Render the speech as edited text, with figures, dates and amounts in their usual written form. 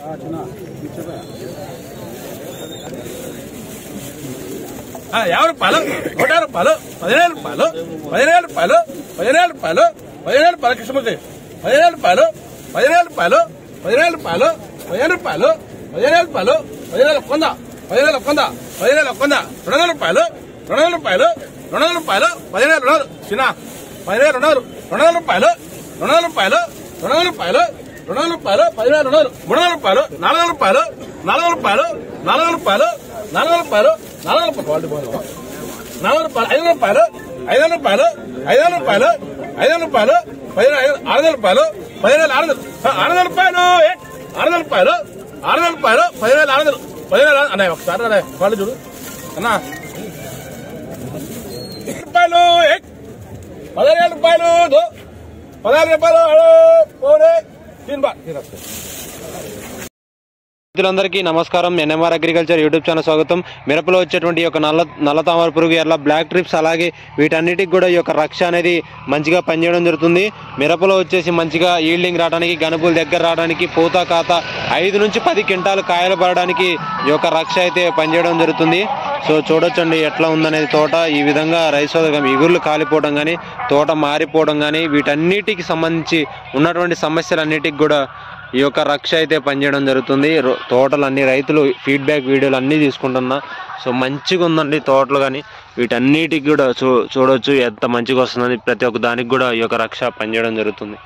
₹50, ₹100, ₹17, ₹17, ₹17, ₹17 కృష్ణమూర్తి, ₹17, ₹17, ₹17, ₹17, ₹17 ఒక్కంద, ₹200, ₹200, చిన్న ₹200, ₹200, ₹200, ₹200, ₹200, ₹200, ₹300, ₹400, ₹400, ₹400, అన్నయ్య ఒకసారి అన్నయ్య వాళ్ళు చూడు అన్నా ₹17, రైతులందరికీ నమస్కారం. ఎన్ఎంఆర్ అగ్రికల్చర్ యూట్యూబ్ ఛానల్ స్వాగతం. మిరపలో వచ్చేటువంటి ఈ యొక్క నల్ల తామర పురుగు ఎర్ర బ్లాక్ ట్రిప్స్ అలాగే వీటన్నిటికి కూడా ఈ యొక్క రక్ష అనేది మంచిగా పనిచేయడం జరుగుతుంది. మిరపలో వచ్చేసి మంచిగా ఈల్డింగ్ రావడానికి, గనుపుల దగ్గర రావడానికి, పూత కాత 5 నుంచి 10 క్వింటాలు కాయలు పడడానికి ఈ యొక్క రక్ష అయితే పనిచేయడం జరుగుతుంది. సో చూడొచ్చండి ఎట్లా ఉందనేది తోట. ఈ విధంగా రైతు ఇగుర్లు కాలిపోవడం కానీ, తోట మారిపోవడం కానీ, వీటన్నిటికి సంబంధించి ఉన్నటువంటి సమస్యలన్నిటికి కూడా ఈ యొక్క రక్ష అయితే పనిచేయడం జరుగుతుంది. తోటలు అన్ని రైతులు ఫీడ్బ్యాక్ వీడియోలు అన్నీ తీసుకుంటున్నా. సో మంచిగా ఉందండి తోటలు కానీ, వీటన్నిటికి కూడా చూడవచ్చు ఎంత మంచిగా వస్తుందని. ప్రతి ఒక్క దానికి కూడా ఈ యొక్క రక్ష పనిచేయడం జరుగుతుంది.